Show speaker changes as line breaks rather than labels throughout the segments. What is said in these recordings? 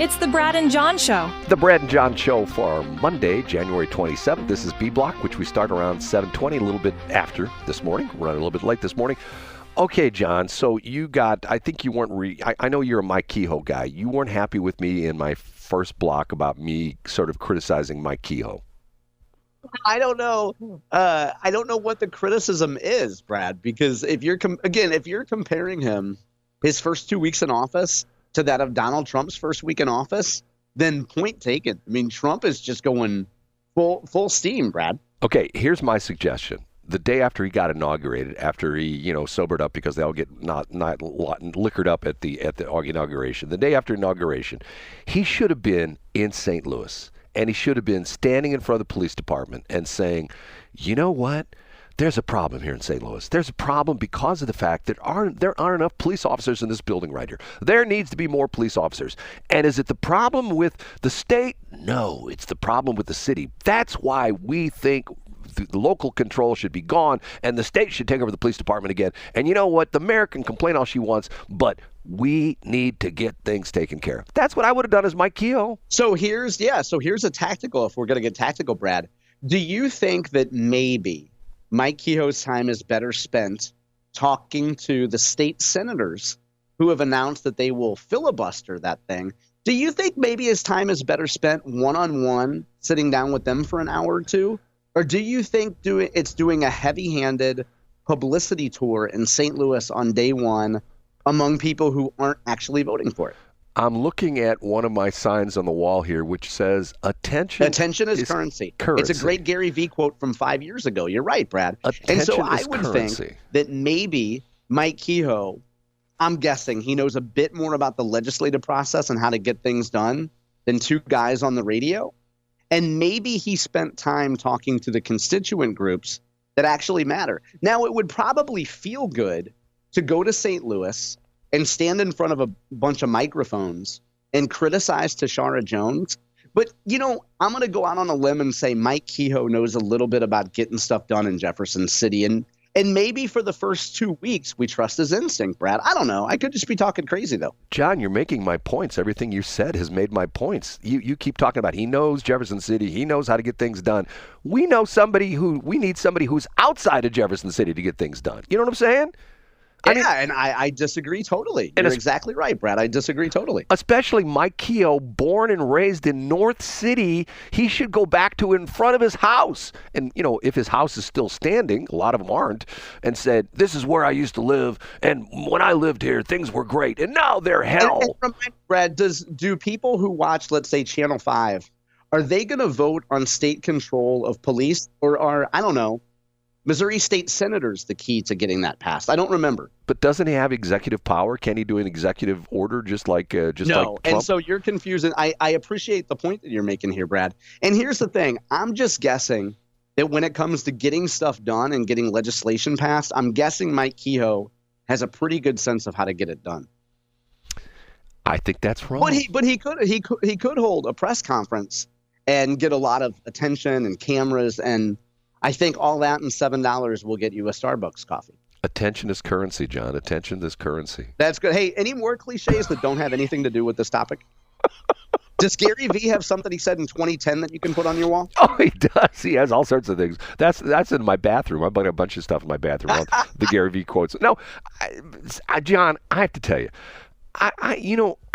It's the Brad and John Show.
The Brad and John Show for Monday, January 27th. This is B Block, which we start around 7:20, a little bit after this morning. We're running a little bit late this morning. Okay, John, so you got, I think you weren't, I know you're a Mike Kehoe guy. You weren't happy with me in my first block about me sort of criticizing Mike Kehoe.
I don't know. I don't know what the criticism is, Brad, because if you're comparing him, his first 2 weeks in office to that of Donald Trump's first week in office, then point taken. I mean, Trump is just going full steam, Brad.
Okay, here's my suggestion. The day after he got inaugurated, after he, sobered up because they all get not liquored up at the inauguration, the day after inauguration, he should have been in St. Louis, and he should have been standing in front of the police department and saying, you know what? There's a problem here in St. Louis. There's a problem because of the fact that there aren't enough police officers in this building right here. There needs to be more police officers. And is it the problem with the state? No, it's the problem with the city. That's why we think the local control should be gone and the state should take over the police department again. And you know what? The mayor can complain all she wants, but we need to get things taken care of. That's what I would have done as Mike Kehoe.
So here's a tactical, if we're going to get tactical, Brad. Do you think that maybe Mike Kehoe's time is better spent talking to the state senators who have announced that they will filibuster that thing? Do you think maybe his time is better spent one-on-one, sitting down with them for an hour or two? Or do you think it's doing a heavy-handed publicity tour in St. Louis on day one among people who aren't actually voting for it?
I'm looking at one of my signs on the wall here, which says attention
is currency. It's a great Gary Vee quote from 5 years ago. You're right, Brad.
Attention
and so I
is
would
currency.
think that maybe Mike Kehoe, I'm guessing he knows a bit more about the legislative process and how to get things done than two guys on the radio. And maybe he spent time talking to the constituent groups that actually matter. Now, it would probably feel good to go to St. Louis and stand in front of a bunch of microphones and criticize Tashara Jones. But, I'm going to go out on a limb and say Mike Kehoe knows a little bit about getting stuff done in Jefferson City. And maybe for the first 2 weeks, we trust his instinct, Brad. I don't know. I could just be talking crazy, though.
John, you're making my points. Everything you said has made my points. You keep talking about he knows Jefferson City. He knows how to get things done. We need somebody who's outside of Jefferson City to get things done. You know what I'm saying?
I disagree totally. You're exactly right, Brad. I disagree totally.
Especially Mike Kehoe, born and raised in North City, he should go back to in front of his house. And, if his house is still standing, a lot of them aren't, and said, this is where I used to live, and when I lived here, things were great, and now they're hell.
And remind me, Brad, do people who watch, let's say, Channel 5, are they going to vote on state control of police, or are, I don't know, Missouri state senators the key to getting that passed? I don't remember.
But doesn't he have executive power? Can he do an executive order just like Trump?
And so you're confusing. I appreciate the point that you're making here, Brad. And here's the thing. I'm just guessing that when it comes to getting stuff done and getting legislation passed, I'm guessing Mike Kehoe has a pretty good sense of how to get it done.
I think that's wrong.
But he could hold a press conference and get a lot of attention and cameras, and I think all that and $7 will get you a Starbucks coffee.
Attention is currency, John. Attention is currency.
That's good. Hey, any more cliches that don't have anything to do with this topic? Does Gary Vee have something he said in 2010 that you can put on your wall?
Oh, he does. He has all sorts of things. That's in my bathroom. I've got a bunch of stuff in my bathroom. The Gary Vee quotes. No, John, I have to tell you, I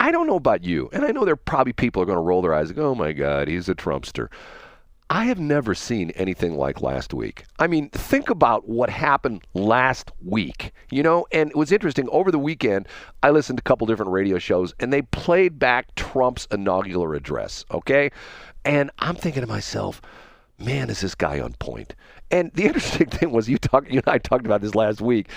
don't know about you, and I know there are probably people who are going to roll their eyes and go, oh, my God, he's a Trumpster. I have never seen anything like last week. I mean, think about what happened last week, and it was interesting. Over the weekend, I listened to a couple different radio shows, and they played back Trump's inaugural address, okay? And I'm thinking to myself, man, is this guy on point? And the interesting thing was, you and I talked about this last week.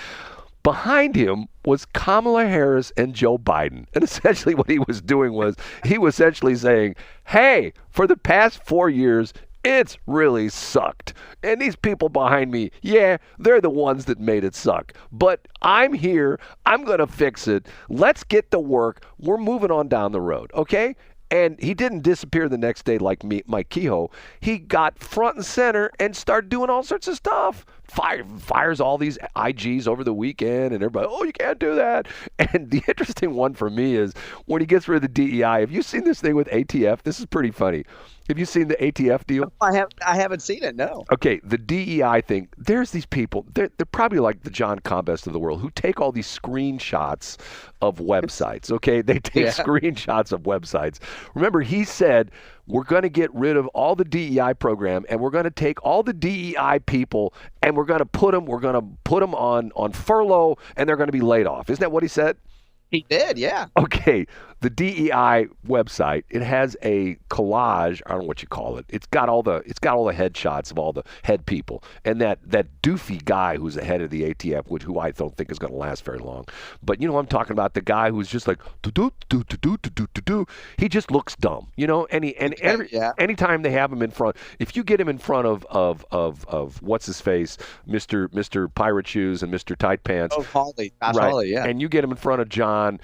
Behind him was Kamala Harris and Joe Biden. And essentially what he was doing was, he was essentially saying, hey, for the past 4 years, it's really sucked. And these people behind me, yeah, they're the ones that made it suck. But I'm here. I'm going to fix it. Let's get to work. We're moving on down the road, okay? And he didn't disappear the next day like Mike Kehoe. He got front and center and started doing all sorts of stuff. fires all these IGs over the weekend, and everybody, oh, you can't do that. And the interesting one for me is when he gets rid of the DEI. Have you seen this thing with ATF? This is pretty funny. Have you seen the ATF deal?
I haven't seen it, no.
Okay, the DEI thing, there's these people, they're probably like the John Combest of the world, who take all these screenshots of websites, okay? They take screenshots of websites. Remember, he said, we're going to get rid of all the DEI program, and we're going to take all the DEI people, and we're going to put them on furlough, and they're going to be laid off. Isn't that what he said?
He did, yeah.
Okay, the DEI website, it has a collage, I don't know what you call it. It's got all the headshots of all the head people. And that doofy guy who's the head of the ATF, who I don't think is going to last very long. But you know what I'm talking about, the guy who's just like do. He just looks dumb, you know? Anytime they have him in front, if you get him in front of what's his face, Mr. Pirate Shoes and Mr. Tight Pants.
Oh, Hawley.
Right.
Hawley, yeah.
And you get him in front of John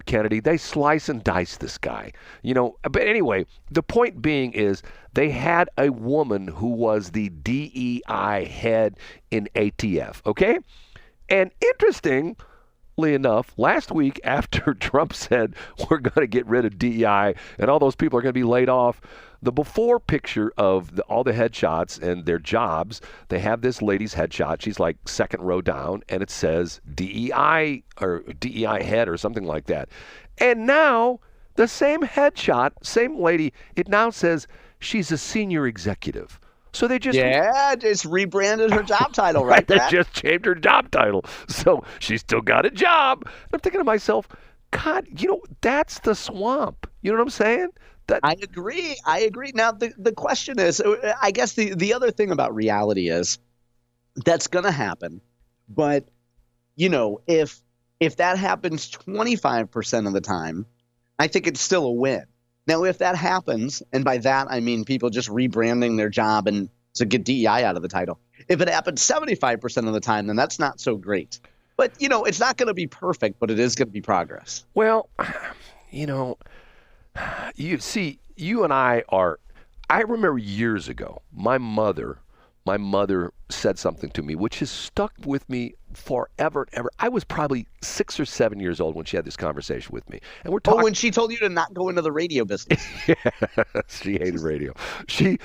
Kennedy, they slice and dice this guy, you know. But anyway, the point being is they had a woman who was the DEI head in ATF, okay? And interestingly enough, last week after Trump said we're going to get rid of DEI and all those people are going to be laid off, the before picture of all the headshots and their jobs, they have this lady's headshot. She's like second row down, and it says DEI or DEI head or something like that. And now the same headshot, same lady, it now says she's a senior executive. So they just
rebranded her job title, right?
They just changed her job title. So she's still got a job. I'm thinking to myself, God, you know, that's the swamp. You know what I'm saying?
I agree. Now, the question is, I guess the other thing about reality is that's going to happen. But, you know, if that happens 25% of the time, I think it's still a win. Now, if that happens, and by that I mean people just rebranding their job and to get DEI out of the title, if it happens 75% of the time, then that's not so great. But, you know, it's not going to be perfect, but it is going to be progress.
Well, you know, you see, you and I remember years ago, my mother said something to me which has stuck with me forever and ever. I was probably 6 or 7 years old when she had this conversation with me. And we're talking.
Oh, when she told you to not go into the radio business.
Yeah, she hated radio. She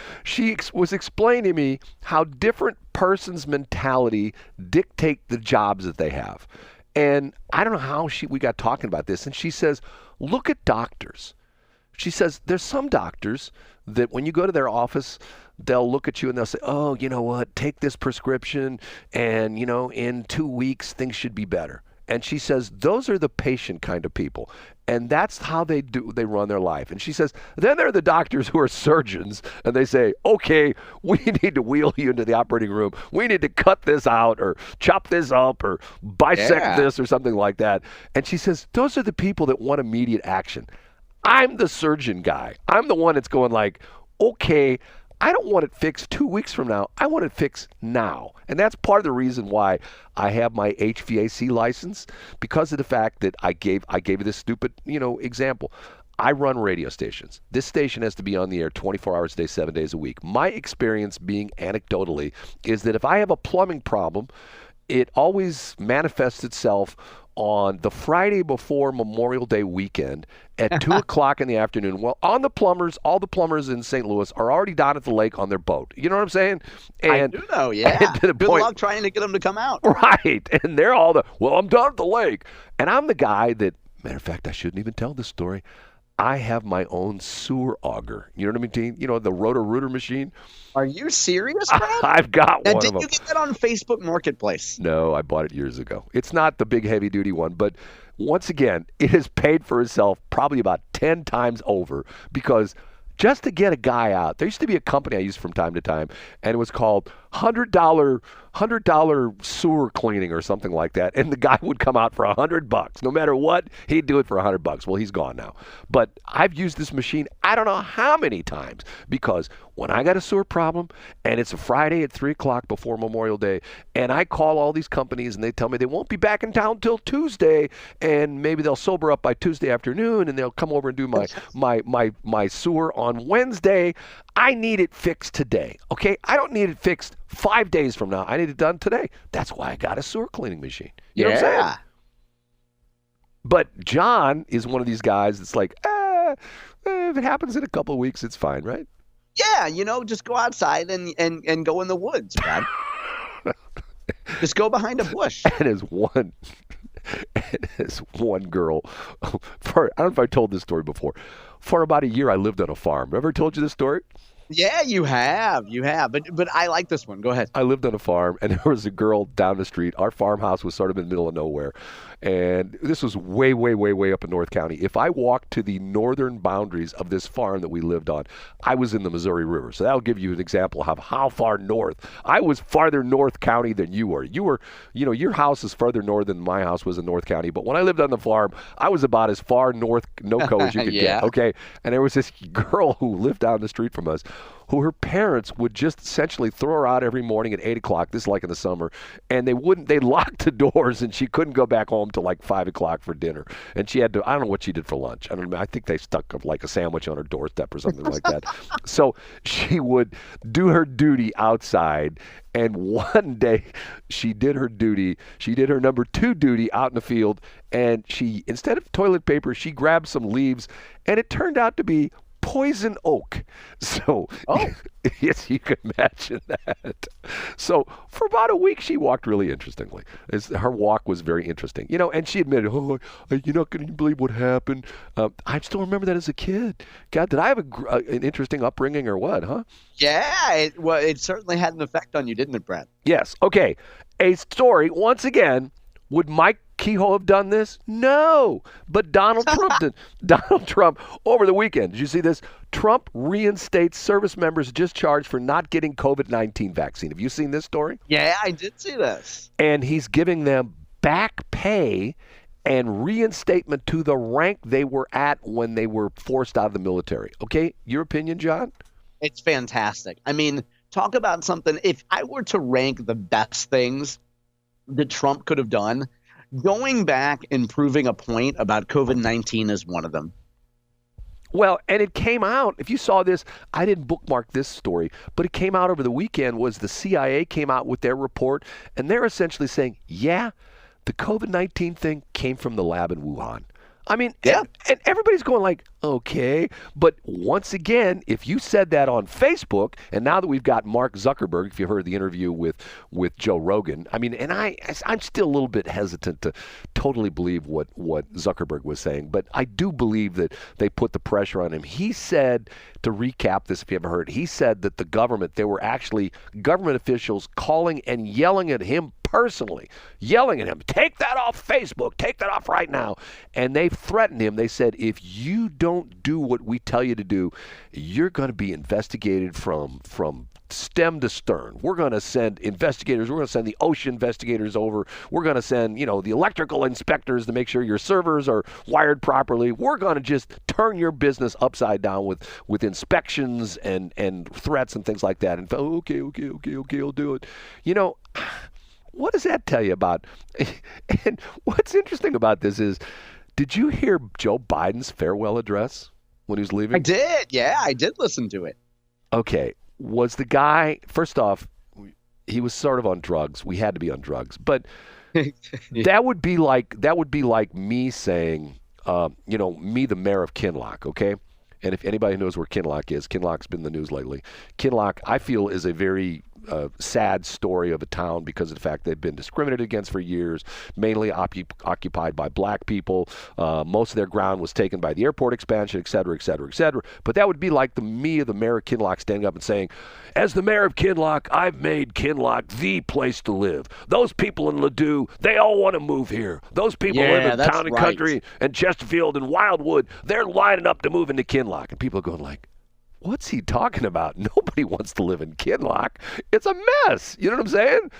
was explaining to me how different person's mentality dictate the jobs that they have. And I don't know how we got talking about this. And she says, look at doctors. She says, there's some doctors that when you go to their office, they'll look at you and they'll say, oh, you know what, take this prescription and, you know, in 2 weeks, things should be better. And she says, those are the patient kind of people. And that's how they run their life. And she says, then there are the doctors who are surgeons and they say, okay, we need to wheel you into the operating room. We need to cut this out or chop this up or bisect this or something like that. And she says, those are the people that want immediate action. I'm the surgeon guy. I'm the one that's going like, okay, I don't want it fixed 2 weeks from now. I want it fixed now. And that's part of the reason why I have my HVAC license, because of the fact that I gave you this stupid, you know, example. I run radio stations. This station has to be on the air 24 hours a day, 7 days a week. My experience being anecdotally is that if I have a plumbing problem, it always manifests itself on the Friday before Memorial Day weekend at 2 o'clock in the afternoon. Well, all the plumbers in St. Louis are already down at the lake on their boat. You know what I'm saying?
And, I do know, yeah. Good luck trying to get them to come out.
Right. And they're all I'm down at the lake. And I'm the guy that, matter of fact, I shouldn't even tell this story. I have my own sewer auger. You know what I mean? You know, the rotor-rooter machine.
Are you serious, Brad?
I've got
one
of
them.
Did
you get that on Facebook Marketplace?
No, I bought it years ago. It's not the big heavy-duty one, but once again, it has paid for itself probably about 10 times over because just to get a guy out, there used to be a company I used from time to time, and it was called $100 sewer cleaning or something like that, and the guy would come out for $100. No matter what, he'd do it for $100. Well, he's gone now. But I've used this machine I don't know how many times because when I got a sewer problem and it's a Friday at 3 o'clock before Memorial Day, and I call all these companies and they tell me they won't be back in town till Tuesday, and maybe they'll sober up by Tuesday afternoon and they'll come over and do my sewer on Wednesday. I need it fixed today. Okay, I don't need it fixed 5 days from now. I need it done today. That's why I got a sewer cleaning machine. You know what I'm saying? But John is one of these guys that's like, if it happens in a couple of weeks, it's fine, right?
Yeah, just go outside and go in the woods, Brad. Just go behind a bush.
And as one girl, I don't know if I told this story before. For about a year, I lived on a farm. Ever told you this story?
Yeah, you have. But I like this one. Go ahead.
I lived on a farm, and there was a girl down the street. Our farmhouse was sort of in the middle of nowhere. And this was way, way, way, way up in North County. If I walked to the northern boundaries of this farm that we lived on, I was in the Missouri River. So that'll give you an example of how far north. I was farther North County than you were. Your house is further north than my house was in North County. But when I lived on the farm, I was about as far north, NOCO, as you could get. Okay. And there was this girl who lived down the street from us, who her parents would just essentially throw her out every morning at 8 o'clock, this is like in the summer, and they locked the doors, and she couldn't go back home till like 5 o'clock for dinner. And she had to, I don't know what she did for lunch. I think they stuck like a sandwich on her doorstep or something like that. So she would do her duty outside, and one day she did her duty. She did her number 2 duty out in the field, and she, instead of toilet paper, she grabbed some leaves, and it turned out to be poison oak. So, yes, you can imagine that. So, for about a week, she walked really interestingly. Her walk was very interesting. And she admitted, you're not going to believe what happened. I still remember that as a kid. God, did I have an interesting upbringing or what, huh?
Yeah, it certainly had an effect on you, didn't it, Brad?
Yes. Okay. A story, once again, would Mike Kehoe have done this? No. But Donald Trump did. Donald Trump, over the weekend, did you see this? Trump reinstates service members discharged for not getting COVID-19 vaccine. Have you seen this story?
Yeah, I did see this.
And he's giving them back pay and reinstatement to the rank they were at when they were forced out of the military. Okay, your opinion, John?
It's fantastic. I mean, talk about something. If I were to rank the best things that Trump could have done, going back and proving a point about COVID-19 is one of them.
Well, and it came out, if you saw this, I didn't bookmark this story, but it came out over the weekend, was the CIA came out with their report, and they're essentially saying, yeah, the COVID-19 thing came from the lab in Wuhan. I mean, yeah. And everybody's going like, okay. But once again, if you said that on Facebook, and now that we've got Mark Zuckerberg, if you heard the interview with Joe Rogan, I mean, and I'm still a little bit hesitant to totally believe what Zuckerberg was saying, but I do believe that they put the pressure on him. He said, to recap this, if you haven't heard, he said that the government, there were actually government officials calling and yelling at him personally, yelling at him, take that off Facebook, take that off right now. And they threatened him. They said, if you don't do what we tell you to do, you're going to be investigated from stem to stern. We're going to send investigators. We're going to send the ocean investigators over. We're going to send, the electrical inspectors to make sure your servers are wired properly. We're going to just turn your business upside down with inspections and threats and things like that. And okay, I'll do it. What does that tell you about? And what's interesting about this is, did you hear Joe Biden's farewell address when he was leaving?
I did. Yeah, I did listen to it.
Okay. Was the guy, first off, he was sort of on drugs. We had to be on drugs. But that would be like me saying, me, the mayor of Kinloch, okay? And if anybody knows where Kinloch is, Kinloch's been in the news lately. Kinloch, I feel, is a very sad story of a town because of the fact they've been discriminated against for years, mainly occupied by black people. Most of their ground was taken by the airport expansion, et cetera, et cetera, et cetera. But that would be like the mayor of Kinloch standing up and saying, as the mayor of Kinloch, I've made Kinloch the place to live. Those people in Ladue, they all want to move here. Those people live in Town and Country and Chesterfield and Wildwood. They're lining up to move into Kinloch. And people are going like, what's he talking about? Nobody wants to live in Kinloch. It's a mess. You know what I'm saying?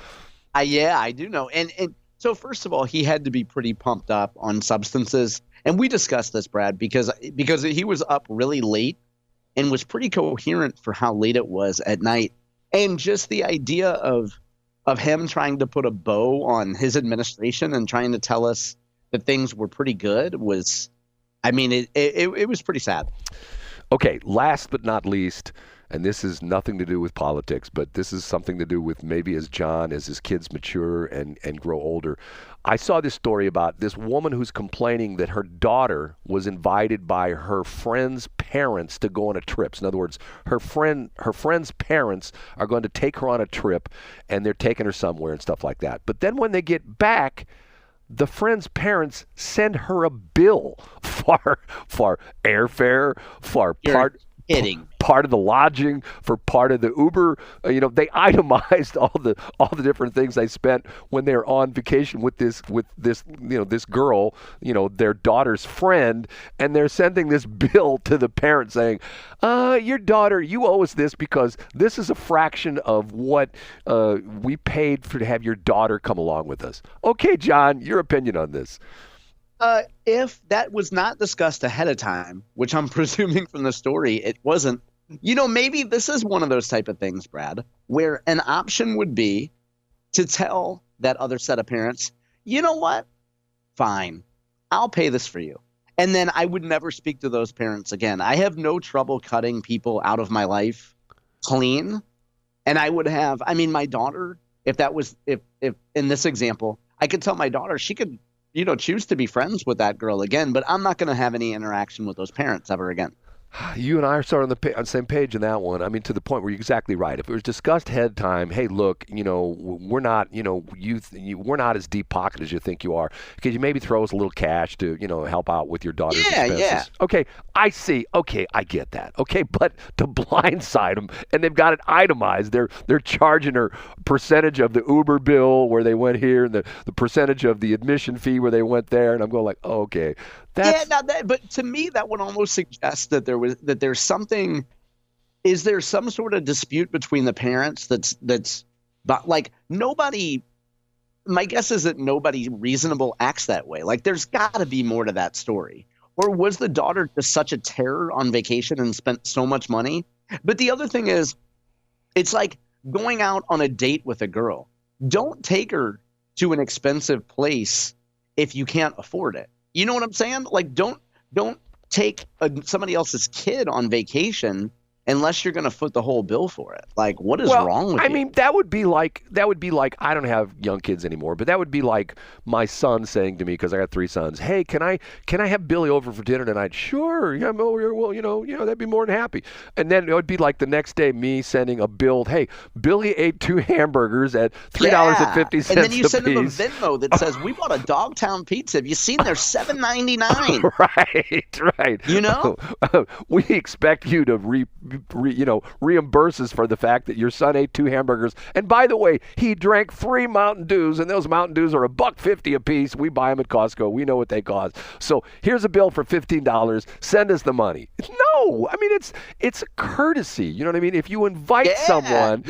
Yeah, I do know. And so first of all, he had to be pretty pumped up on substances. And we discussed this, Brad, because he was up really late and was pretty coherent for how late it was at night. And just the idea of him trying to put a bow on his administration and trying to tell us that things were pretty good was, I mean, it was pretty sad.
Okay, last but not least, and this is nothing to do with politics, but this is something to do with maybe as his kids mature and grow older. I saw this story about this woman who's complaining that her daughter was invited by her friend's parents to go on a trip. So in other words, her friend's parents are going to take her on a trip, and they're taking her somewhere and stuff like that. But then when they get back, the friend's parents send her a bill for airfare, for
You're kidding.
part of the lodging, for part of the Uber. They itemized all the different things they spent when they're on vacation with this this girl, their daughter's friend, and they're sending this bill to the parent saying, your daughter, you owe us this because this is a fraction of what we paid to have your daughter come along with us. Okay, John, your opinion on this?
If that was not discussed ahead of time, which I'm presuming from the story it wasn't, maybe this is one of those type of things, Brad, where an option would be to tell that other set of parents, you know what? Fine, I'll pay this for you. And then I would never speak to those parents again. I have no trouble cutting people out of my life clean. And I would have, my daughter, if in this example, I could tell my daughter she could choose to be friends with that girl again, but I'm not going to have any interaction with those parents ever again.
You and I are sort of on the same page in that one. To the point where you're exactly right. If it was discussed ahead of time, hey, look, we're not, we're not as deep pocket as you think you are. Could you maybe throw us a little cash to, help out with your daughter's expenses?
Yeah.
Okay, I see. Okay, I get that. Okay, but to blindside them, and they've got it itemized. They're charging her percentage of the Uber bill where they went here, and the percentage of the admission fee where they went there, and I'm going like, oh, okay.
But to me, that would almost suggest that there's something. Is there some sort of dispute between the parents but like nobody? My guess is that nobody reasonable acts that way. Like there's got to be more to that story. Or was the daughter just such a terror on vacation and spent so much money? But the other thing is, it's like going out on a date with a girl. Don't take her to an expensive place if you can't afford it. You know what I'm saying? Like, don't take somebody else's kid on vacation unless you're going to foot the whole bill for it. Like, what is wrong with you?
That would be like I don't have young kids anymore, but that would be like my son saying to me, because I got 3 sons, hey, can I have Billy over for dinner tonight? Sure, yeah, well, that'd be more than happy. And then it would be like the next day me sending a bill, hey, Billy ate 2 hamburgers at $3.50
and then you send him a
apiece.
Venmo that says, we bought a Dogtown pizza. Have you seen they're $7.99?
Right. We expect you to reimburse us for the fact that your son ate 2 hamburgers. And by the way, he drank 3 Mountain Dews, and those Mountain Dews are $1.50 a piece. We buy them at Costco. We know what they cost. So here's a bill for $15. Send us the money. No, it's a courtesy. You know what I mean? If you invite someone,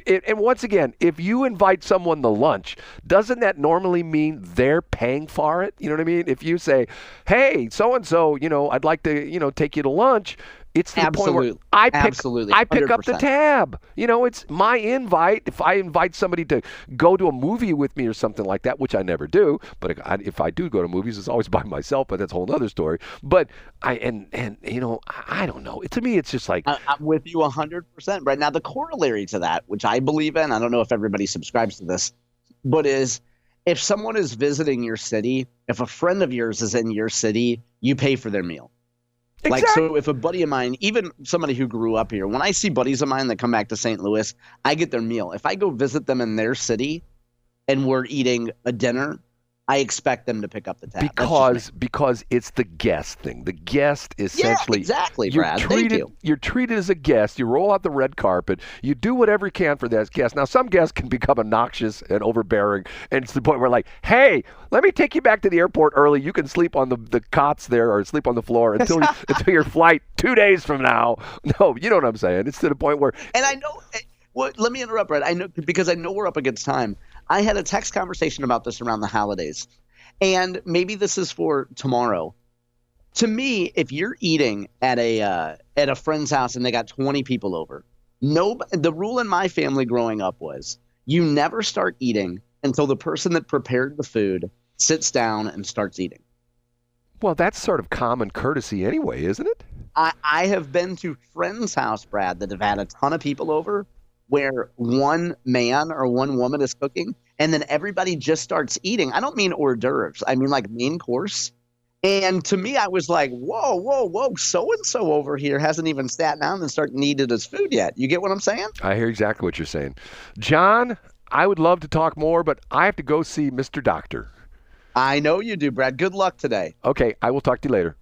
and once again, if you invite someone to lunch, doesn't that normally mean they're paying for it? You know what I mean? If you say, hey, so and so, I'd like to, take you to lunch. It's the point where I pick up the tab. It's my invite. If I invite somebody to go to a movie with me or something like that, which I never do, but if I do go to movies, it's always by myself. But that's a whole other story. But I don't know. To me, it's just like
I'm with you 100%. Right now, the corollary to that, which I believe in, I don't know if everybody subscribes to this, but is if someone is visiting your city, if a friend of yours is in your city, you pay for their meal. Like, so if a buddy of mine, even somebody who grew up here, when I see buddies of mine that come back to St. Louis, I get their meal. If I go visit them in their city and we're eating a dinner, I expect them to pick up the tab.
Because it's the guest thing. The guest essentially.
Yeah, exactly, Brad.
You're treated as a guest. You roll out the red carpet. You do whatever you can for that guest. Now, some guests can become obnoxious and overbearing, and it's the point where like, hey, let me take you back to the airport early. You can sleep on the cots there or sleep on the floor until your flight 2 days from now. No, you know what I'm saying. It's to the point where.
And I know. Well, let me interrupt, Brad. I know because I know we're up against time. I had a text conversation about this around the holidays, and maybe this is for tomorrow. To me, if you're eating at a friend's house and they got 20 people over, the rule in my family growing up was you never start eating until the person that prepared the food sits down and starts eating.
Well, that's sort of common courtesy anyway, isn't it?
I have been to friends' house, Brad, that have had a ton of people over where one man or one woman is cooking and then everybody just starts eating. I don't mean hors d'oeuvres. I mean like main course. And to me, I was like, whoa, whoa, whoa, so-and-so over here hasn't even sat down and started eating his food yet. You get what I'm saying?
I hear exactly what you're saying. John, I would love to talk more, but I have to go see Mr. Doctor.
I know you do, Brad. Good luck today.
Okay, I will talk to you later.